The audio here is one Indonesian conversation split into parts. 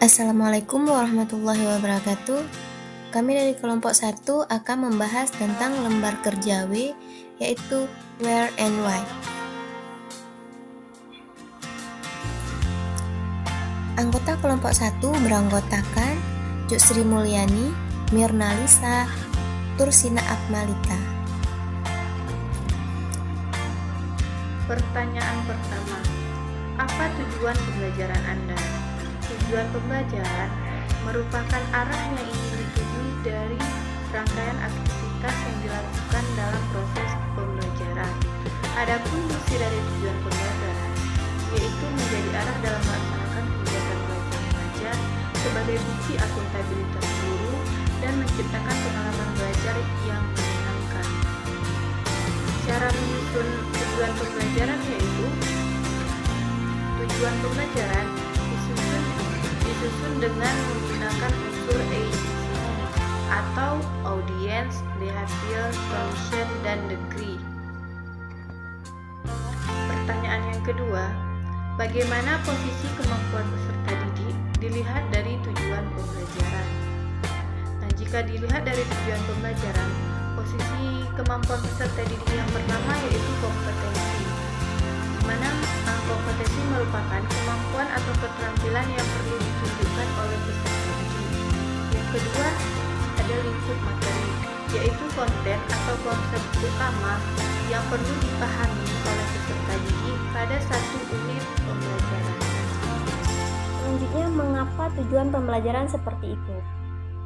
Assalamualaikum warahmatullahi wabarakatuh. Kami dari kelompok 1 akan membahas tentang lembar kerja W, yaitu where and why. Anggota kelompok 1 beranggotakan Cuk Sri Mulyani, Mirna Lisa, Tursina Akmalika. Pertanyaan pertama, apa tujuan pembelajaran Anda? Tujuan pembelajaran merupakan arah yang ingin dituju dari rangkaian aktivitas yang dilakukan dalam proses pembelajaran. Adapun fungsi dari tujuan pembelajaran yaitu menjadi arah dalam melaksanakan kegiatan belajar mengajar sebagai bukti akuntabilitas guru dan menciptakan pengalaman belajar yang menyenangkan. Cara menyusun tujuan pembelajaran yaitu tujuan pembelajaran disusun dengan menggunakan unsur ABCD atau audience, behavior, condition, dan degree. Pertanyaan yang kedua, bagaimana posisi kemampuan peserta didik dilihat dari tujuan pembelajaran? Nah, jika dilihat dari tujuan pembelajaran, posisi kemampuan peserta didik yang pertama yaitu kompetensi, di mana kompetensi merupakan kemampuan atau keterampilan yang perlu ditunjukkan oleh peserta didik. Yang kedua ada lingkup materi, yaitu konten atau konsep utama yang perlu dipahami oleh peserta didik pada satu unit pembelajaran. Selanjutnya, mengapa tujuan pembelajaran seperti itu?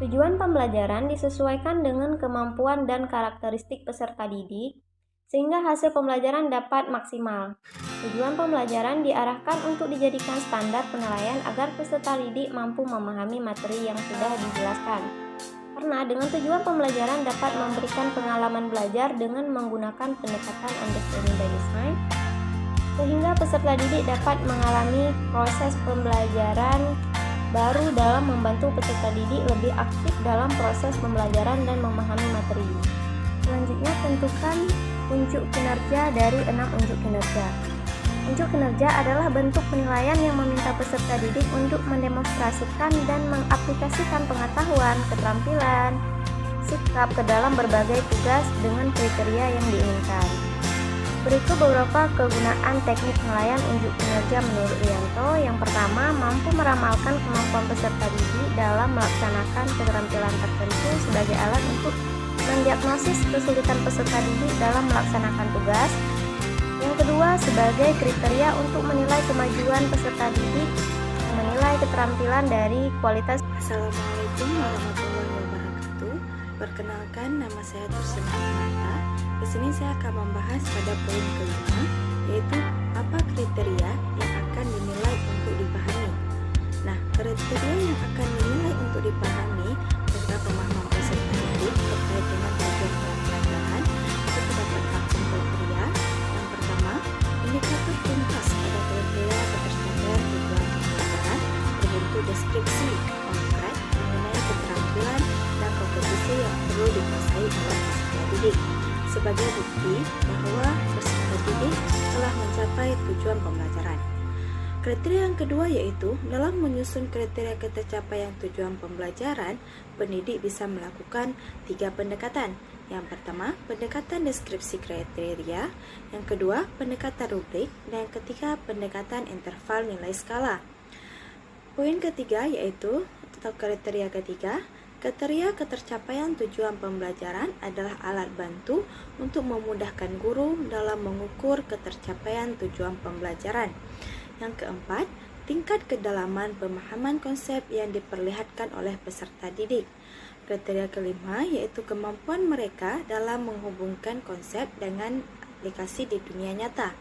Tujuan pembelajaran disesuaikan dengan kemampuan dan karakteristik peserta didik, sehingga hasil pembelajaran dapat maksimal. Tujuan pembelajaran diarahkan untuk dijadikan standar penilaian agar peserta didik mampu memahami materi yang sudah dijelaskan. Karena dengan tujuan pembelajaran dapat memberikan pengalaman belajar dengan menggunakan pendekatan understanding by design, sehingga peserta didik dapat mengalami proses pembelajaran baru dalam membantu peserta didik lebih aktif dalam proses pembelajaran dan memahami materi. Selanjutnya, tentukan unjuk kinerja dari 6 unjuk kinerja. Unjuk kinerja adalah bentuk penilaian yang meminta peserta didik untuk mendemonstrasikan dan mengaplikasikan pengetahuan, keterampilan, sikap ke dalam berbagai tugas dengan kriteria yang diinginkan. Berikut beberapa kegunaan teknik penilaian unjuk kinerja menurut Rianto. Yang pertama, mampu meramalkan kemampuan peserta didik dalam melaksanakan keterampilan tertentu sebagai alat untuk mendiagnosis kesulitan peserta didik dalam melaksanakan tugas. Yang kedua, sebagai kriteria untuk menilai kemajuan peserta didik, menilai keterampilan dari kualitas. Assalamualaikum warahmatullahi wabarakatuh. Perkenalkan, nama saya Tursina Akmalika. Di sini saya akan membahas pada poin kelima, yaitu apa kriteria yang akan dinilai untuk dipahami. Nah, kriteria yang akan dinilai untuk dipahami ketika pemahaman peserta didik terkait dengan tujuan pembelajaran itu terdapat 4 kriteria. Yang pertama, indikator tuntas pada kriteria ketercapaian tujuan pembelajaran berbentuk deskripsi konkret mengenai keterampilan dan kompetisi yang perlu dikuasai oleh peserta didik sebagai bukti bahwa peserta didik telah mencapai tujuan pembelajaran. Kriteria yang kedua yaitu dalam menyusun kriteria ketercapaian tujuan pembelajaran, pendidik bisa melakukan 3 pendekatan. Yang pertama, pendekatan deskripsi kriteria. Yang kedua, pendekatan rubrik. Dan yang ketiga, pendekatan interval nilai skala. Poin ketiga yaitu atau kriteria ketiga, kriteria ketercapaian tujuan pembelajaran adalah alat bantu untuk memudahkan guru dalam mengukur ketercapaian tujuan pembelajaran. Yang keempat, tingkat kedalaman pemahaman konsep yang diperlihatkan oleh peserta didik. Kriteria kelima yaitu kemampuan mereka dalam menghubungkan konsep dengan aplikasi di dunia nyata.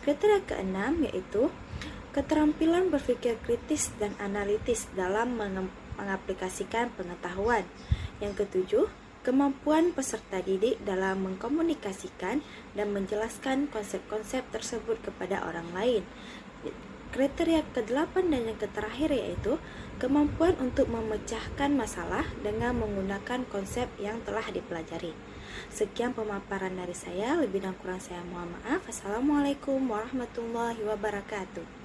Kriteria keenam yaitu keterampilan berpikir kritis dan analitis dalam mengaplikasikan pengetahuan. Yang ketujuh, kemampuan peserta didik dalam mengkomunikasikan dan menjelaskan konsep-konsep tersebut kepada orang lain. Kriteria ke-8 dan yang terakhir yaitu kemampuan untuk memecahkan masalah dengan menggunakan konsep yang telah dipelajari. Sekian pemaparan dari saya, lebih dan kurang saya mohon maaf. Assalamualaikum warahmatullahi wabarakatuh.